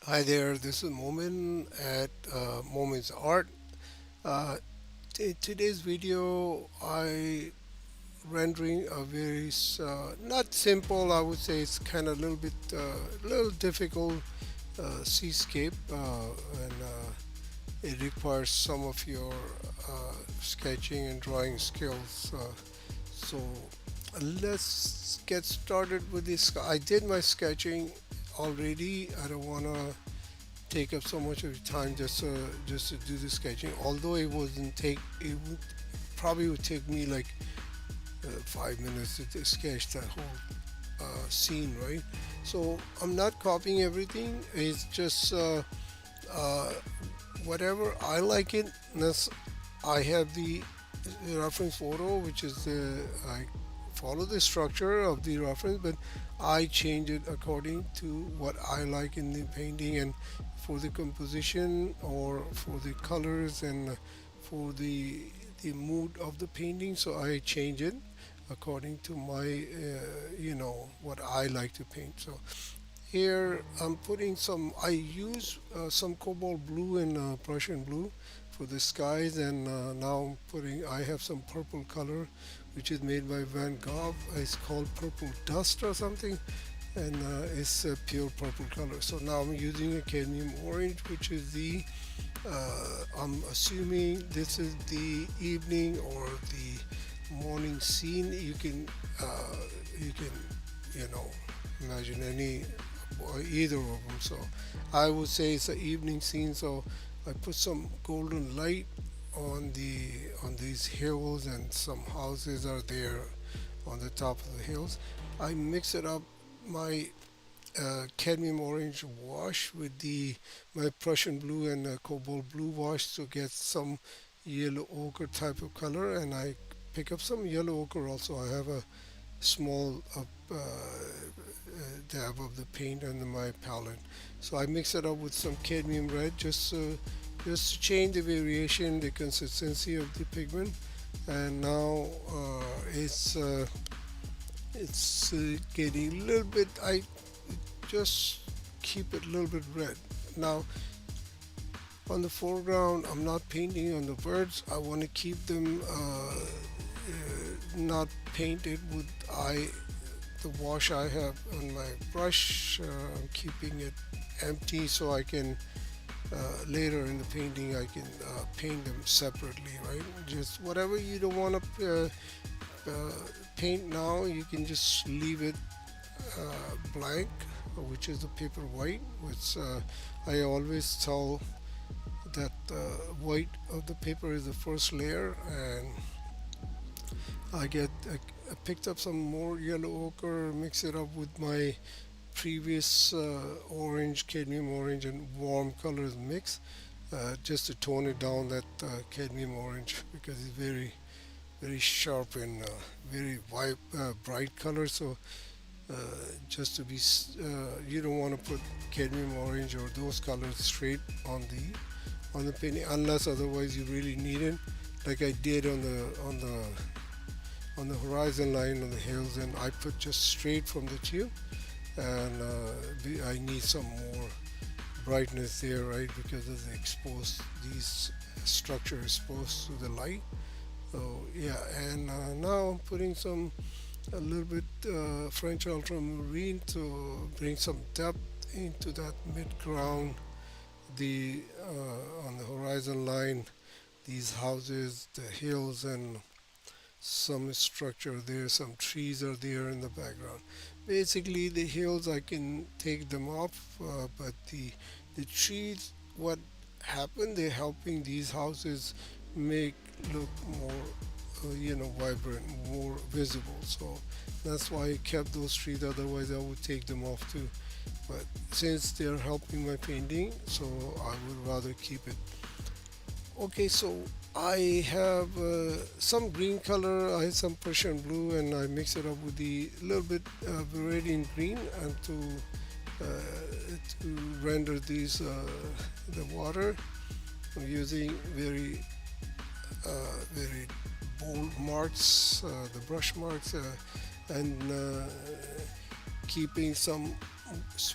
Hi there, this is Momin at Momin's Art. Uh, Today's video, I rendering a very not simple. I would say it's kind of a little bit little difficult seascape, and it requires some of your sketching and drawing skills. So let's get started with this. I did my sketching already. I don't want to take up so much of your time just to do the sketching. Although it would probably would take me like 5 minutes to sketch that whole scene, right? So I'm not copying everything. It's just uh, whatever I like it. That's I have the reference photo, which is I follow the structure of the reference, but I change it according to what I like in the painting and for the composition or for the colors and for the mood of the painting. So I change it according to my what I like to paint. So here I'm putting some. I use some cobalt blue and Prussian blue for the skies, and now I'm putting. I have some purple color, which is made by Van Gogh. It's called purple dust or something, and it's a pure purple color. So now I'm using a cadmium orange, which is the. I'm assuming this is the evening or the morning scene. You can imagine any or either of them. So I would say it's an evening scene. So I put some golden light on these hills, and some houses are there on the top of the hills. I mix it up my cadmium orange wash with the my Prussian blue and cobalt blue wash to get some yellow ochre type of color, and I pick up some yellow ochre also. I have a small dab of the paint under my palette. So I mix it up with some cadmium red just to change the variation, the consistency of the pigment. And now it's getting a little bit. I just keep it a little bit red. Now on the foreground, I'm not painting on the birds. I want to keep them not painted with the wash I have on my brush. I'm keeping it empty so I can later in the painting I can paint them separately, right? Just whatever you don't want to paint now, you can just leave it blank, which is the paper white. Which I always tell that white of the paper is the first layer, and I picked up some more yellow ochre, mix it up with my previous orange, cadmium orange, and warm colors mix, just to tone it down that cadmium orange because it's very sharp and very bright color. So uh, just to be, you don't want to put cadmium orange or those colors straight on the painting unless otherwise you really need it, like I did on the horizon line on the hills, and I put just straight from the tube, and I need some more brightness there, right? Because of the exposed these structure exposed to the light. So yeah, and now I'm putting some a little bit French ultramarine to bring some depth into that mid ground. The On the horizon line, these houses, the hills, and some structure there, some trees are there in the background. Basically, the hills I can take them off, but the trees, what happened? They're helping these houses make look more, vibrant, more visible. So that's why I kept those trees. Otherwise, I would take them off too. But since they're helping my painting, so I would rather keep it. Okay, so I have some green color, I have some Persian blue, and I mix it up with the little bit Viridian green, and uh, to render these the water. I'm using very bold marks, the brush marks, and keeping some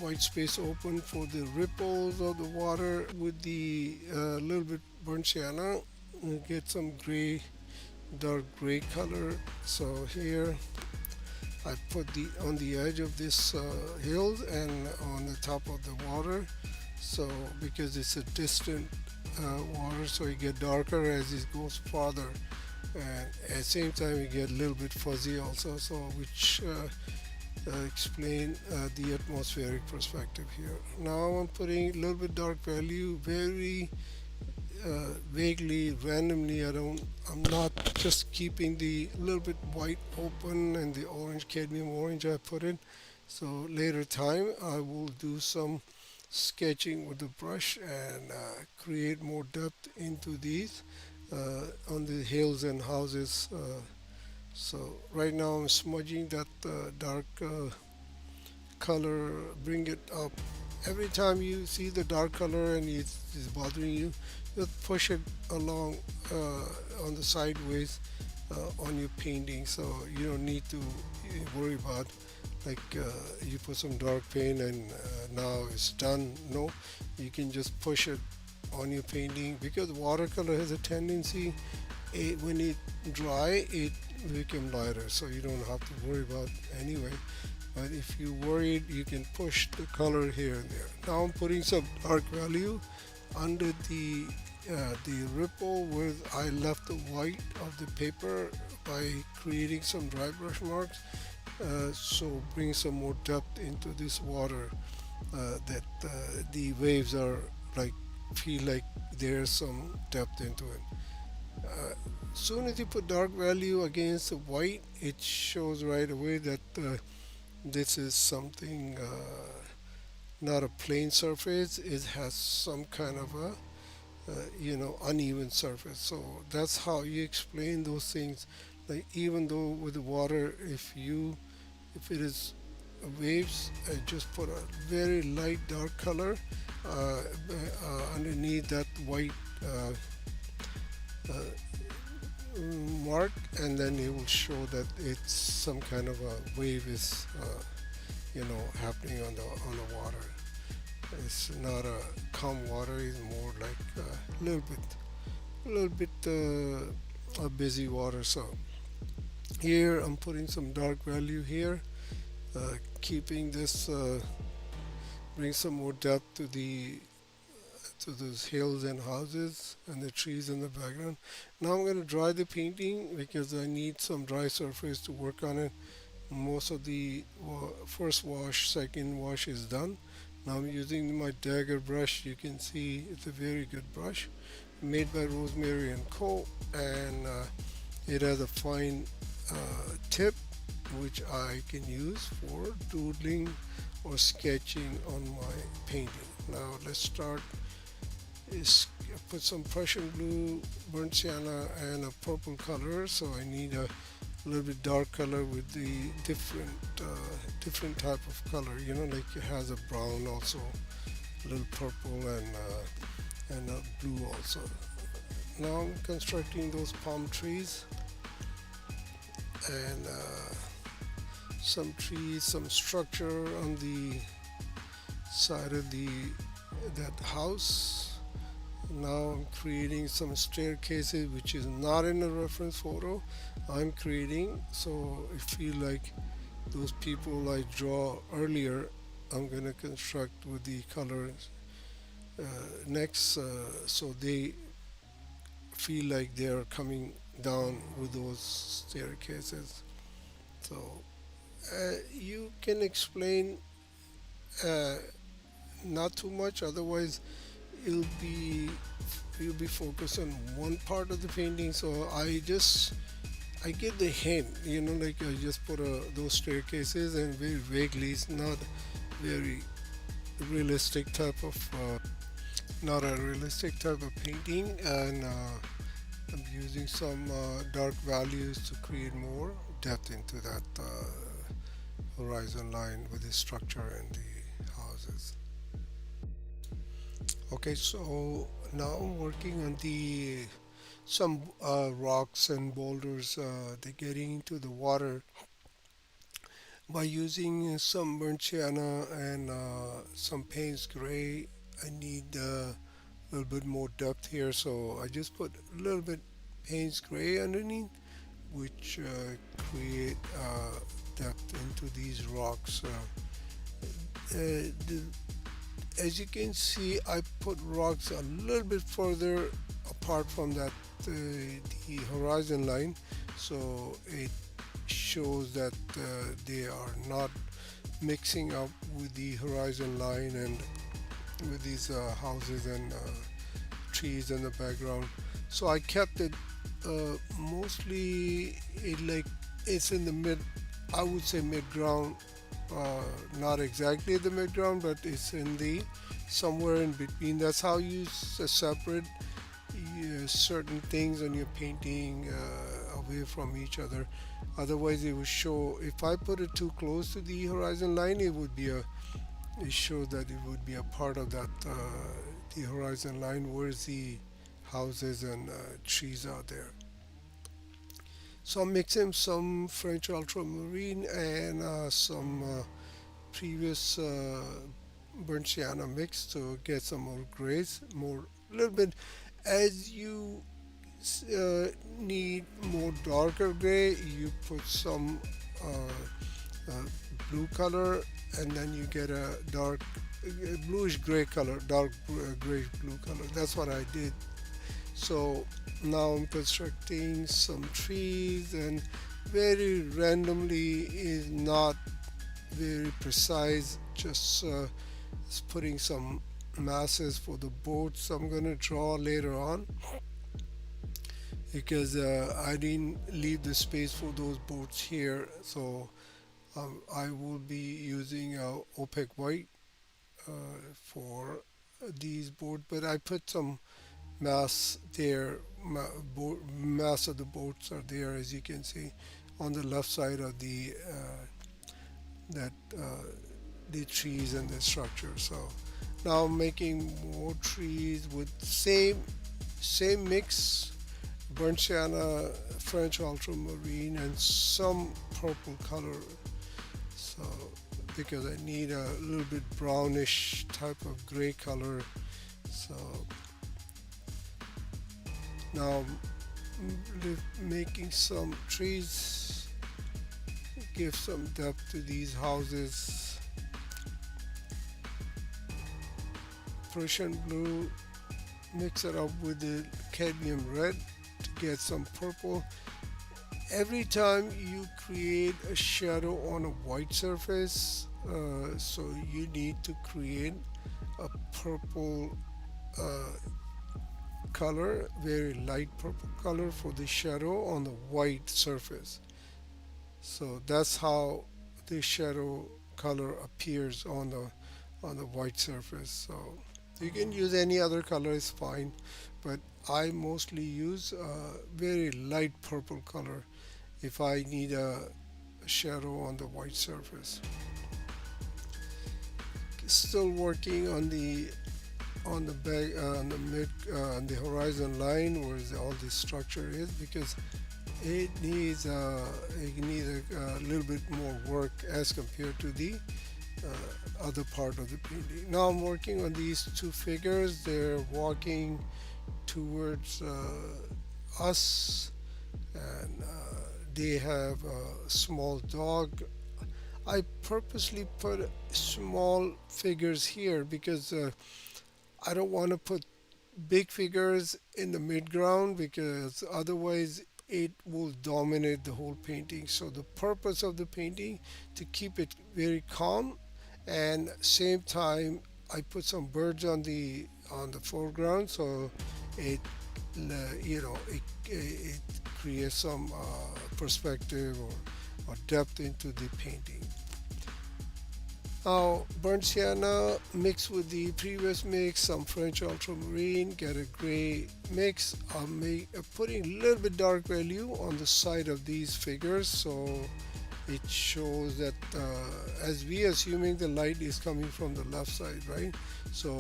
white space open for the ripples of the water with the little bit burnt sienna. You get some gray, dark gray color. So here I put the on the edge of this hills and on the top of the water. So because it's a distant water, so it get darker as it goes farther, and at the same time it get a little bit fuzzy also. So which explain the atmospheric perspective here. Now I'm putting a little bit dark value, very vaguely, randomly. I'm not just keeping the little bit white open and the orange, cadmium orange I put in. So later time I will do some sketching with the brush and create more depth into these on the hills and houses. So right now I'm smudging that dark color, bring it up. Every time you see the dark color and it's bothering you, just push it along on the sideways on your painting, so you don't need to worry about like you put some dark paint and now it's done. No, you can just push it on your painting because watercolor has a tendency, when it dry it become lighter, so you don't have to worry about anyway. But if you worried, you can push the color here and there. Now I'm putting some dark value under the ripple where I left the white of the paper by creating some dry brush marks. So bring some more depth into this water, that the waves are like feel like there's some depth into it. Uh, Soon as you put dark value against the white, it shows right away that this is something not a plain surface. It has some kind of a uneven surface. So that's how you explain those things. Like even though with the water, if it is waves, just put a very light dark color underneath that white uh, mark, and then it will show that it's some kind of a wave is happening on the water. It's not a calm water. It's more like a busy water. So here I'm putting some dark value here, keeping this bring some more depth to those hills and houses and the trees in the background. Now I'm going to dry the painting because I need some dry surface to work on it. Most of the first wash, second wash is done. Now I'm using my dagger brush. You can see it's a very good brush made by Rosemary and Co. And it has a fine tip which I can use for doodling or sketching on my painting. Now let's start. Is put some Prussian blue, burnt sienna, and a purple color. So I need a little bit dark color with the different type of color. Like it has a brown also, a little purple and a blue also. Now I'm constructing those palm trees and some trees, some structure on the side of the that house. Now I'm creating some staircases which is not in the reference photo. I'm creating, so I feel like those people I draw earlier I'm gonna construct with the colors next, so they feel like they're coming down with those staircases. So you can explain uh, not too much, otherwise it'll be you'll be focused on one part of the painting. So I get the hint, like I just put those staircases and very vaguely. It's not very realistic type of not a realistic type of painting, and I'm using some dark values to create more depth into that horizon line with the structure and the houses. Okay, so now I'm working on the some rocks and boulders. They're getting into the water. By using some burnt sienna and some Payne's gray, I need a little bit more depth here, so I just put a little bit Payne's gray underneath, which create depth into these rocks. The, as you can see, I put rocks a little bit further apart from that the horizon line, so it shows that they are not mixing up with the horizon line and with these houses and trees in the background. So I kept it mostly like it's in the mid, I would say mid ground, not exactly the mid ground, but it's in the somewhere in between. That's how you separate certain things on your painting away from each other. Otherwise, it would show. If I put it too close to the horizon line, it would be a. It shows that it would be a part of that the horizon line, where's the houses and trees are there. So I'm mixing some French ultramarine and some previous burnt sienna mix to get some more grays, more a little bit. As you uh, need more darker gray, you put some uh, blue color, and then you get a dark bluish gray color, dark gray blue color. That's what I did. So now I'm constructing some trees, and very randomly is not very precise, just putting some masses for the boats I'm gonna draw later on, because I didn't leave the space for those boats here. So I will be using opaque white uh, for these boards, but I put some mass there. Mass of the boats are there, as you can see, on the left side of that the trees and the structure. So now I'm making more trees with same mix, burnt sienna, French ultramarine, and some purple color. So because I need a little bit brownish type of gray color. So now making some trees, give some depth to these houses. Prussian blue, mix it up with the cadmium red to get some purple. Every time you create a shadow on a white surface, so you need to create a purple uh, color, very light purple color for the shadow on the white surface. So that's how the shadow color appears on the white surface. So you can use any other color, is fine, but I mostly use a very light purple color if I need a shadow on the white surface. Still working on the back on the mid on the horizon line where all this structure is, because it needs a little bit more work as compared to the other part of the painting. Now I'm working on these two figures. They're walking towards us, and they have a small dog. I purposely put small figures here because I don't want to put big figures in the midground, because otherwise it will dominate the whole painting. So the purpose of the painting, to keep it very calm, and same time I put some birds on the foreground, so it it creates some perspective or depth into the painting. Now, burnt sienna mixed with the previous mix, some French ultramarine, get a gray mix. Putting a little bit dark value on the side of these figures, so it shows that as we assuming the light is coming from the left side, right? So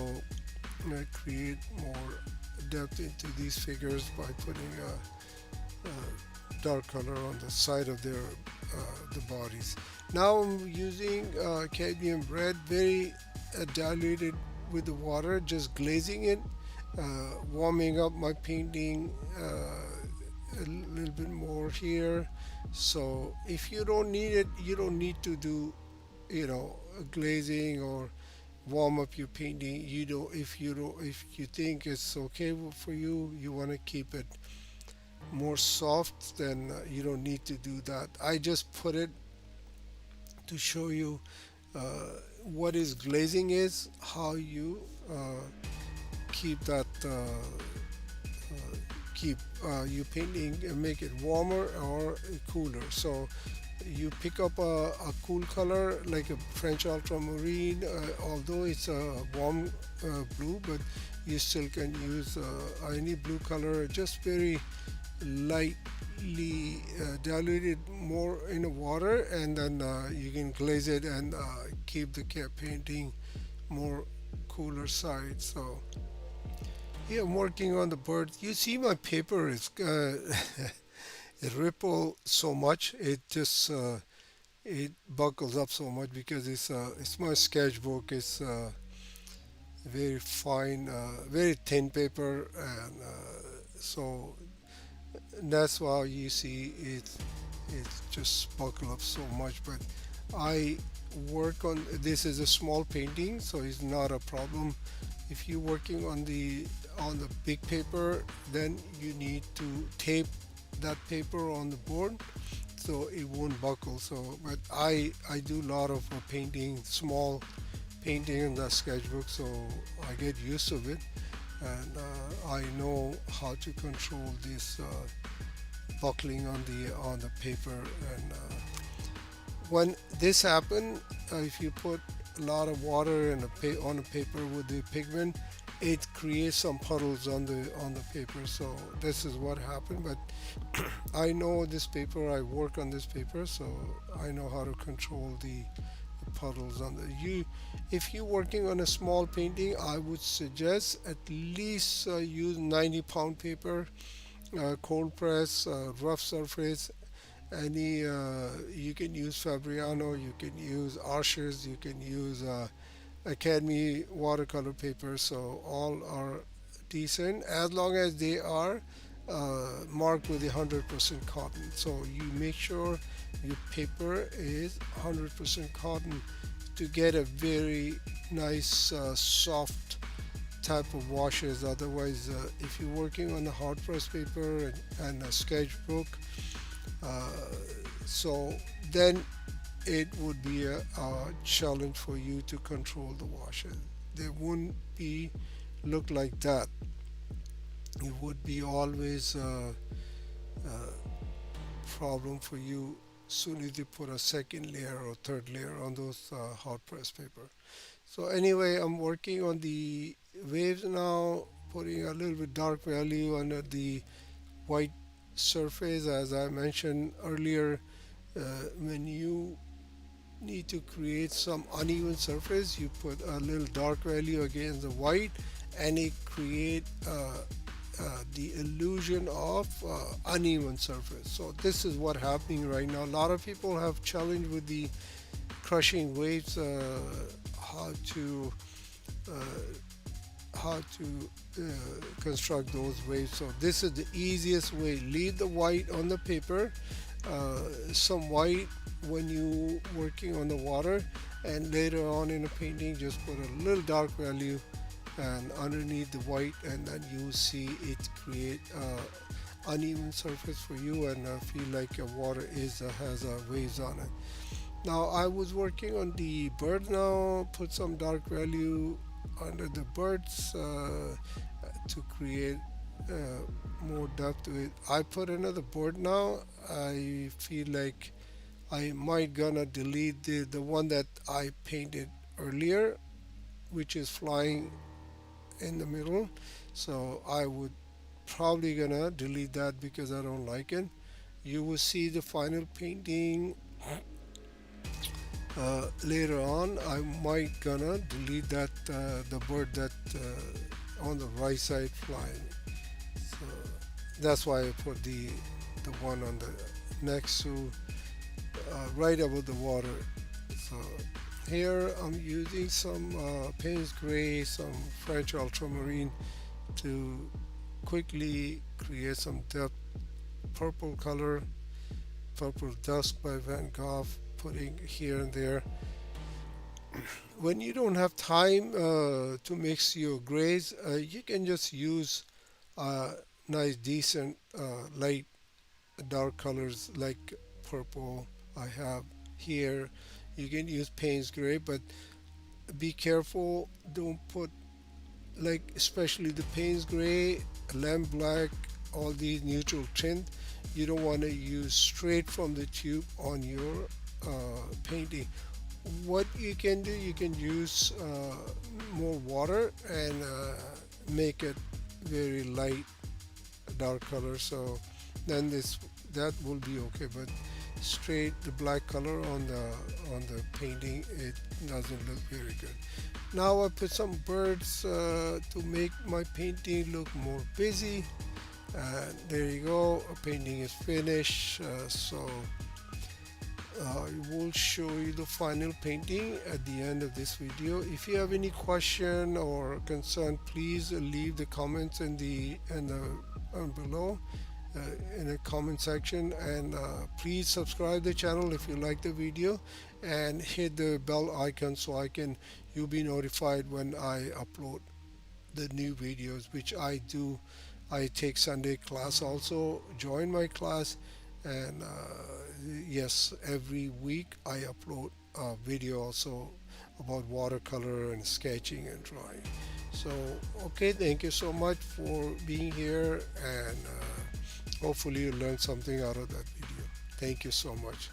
create more depth into these figures by putting dark color on the side of their the bodies. Now I'm using cadmium red, very diluted with the water, just glazing it, warming up my painting a little bit more here. So if you don't need it, you don't need to do, glazing or warm up your painting. You don't if you think it's okay for you, you want to keep it more soft, then you don't need to do that. I just put it to show you uh, what is glazing is, how you keep that keep your painting and make it warmer or cooler. So you pick up a cool color like a French ultramarine, although it's a warm blue, but you still can use any blue color, just very lightly diluted more in the water, and then you can glaze it and keep the painting more cooler side. So yeah, I'm working on the bird. You see my paper is it ripple so much, it buckles up so much because it's my sketchbook. It's very fine, very thin paper, and so that's why you see it just buckle up so much. But I work on this is a small painting, so it's not a problem. If you're working on the big paper, then you need to tape that paper on the board so it won't buckle. So but I do a lot of painting, small painting in the sketchbook, so I get used to it, and I know how to control this buckling on the paper. And when this happen, if you put a lot of water in on the paper with the pigment, it creates some puddles on the paper. So this is what happened. But I know this paper. I work on this paper, so I know how to control the puddles on the you. If you're working on a small painting, I would suggest at least use 90-pound paper, cold press, rough surface. Any you can use Fabriano, you can use Arches, you can use Academy watercolor paper. So all are decent as long as they are marked with 100% cotton. So you make sure your paper is 100% cotton to get a very nice soft type of washes. Otherwise, if you're working on a hard press paper and a sketchbook, uh, so then it would be a challenge for you to control the washes. They wouldn't be look like that. It would be always a problem for you soon as you put a second layer or third layer on those hot press paper. So anyway, I'm working on the waves now, putting a little bit dark value under the white surface. As I mentioned earlier, when you need to create some uneven surface, you put a little dark value against the white, and it create the illusion of uneven surface. So this is what happening right now. A lot of people have challenge with the crushing waves, how to uh, construct those waves. So this is the easiest way. Leave the white on the paper, some white when you working on the water, and later on in a painting just put a little dark value and underneath the white, and then you see it create uneven surface for you, and feel like your water is has waves on it. Now I was working on the bird now, put some dark value under the birds to create more depth to it. I put another bird now. I feel like I might gonna delete the one that I painted earlier, which is flying in the middle. So I would probably gonna delete that because I don't like it. You will see the final painting later on. I might gonna delete that the bird that on the right side flying. So that's why I put the one on the next to right above the water. So here I'm using some Payne's Gray, some French ultramarine to quickly create some depth. Purple color, purple dusk by Van Gogh, putting here and there. When you don't have time to mix your grays, you can just use nice, decent, light, dark colors like purple I have here. You can use Payne's Gray, but be careful. Don't put, like, especially the Payne's Gray, lamp black, all these neutral tint. You don't want to use straight from the tube on your painting. What you can do, you can use more water and make it very light dark color, so then this that will be okay. But straight the black color on the painting, it doesn't look very good. Now I put some birds to make my painting look more busy. There you go, a painting is finished. So I will show you the final painting at the end of this video. If you have any question or concern, please leave the comments below in the comment section, and please subscribe the channel if you like the video, and hit the bell icon so you'll be notified when I upload the new videos, which I do. I take Sunday class also. Join my class, and yes, every week I upload a video also about watercolor and sketching and drawing. So okay, thank you so much for being here, and hopefully you learned something out of that video. Thank you so much.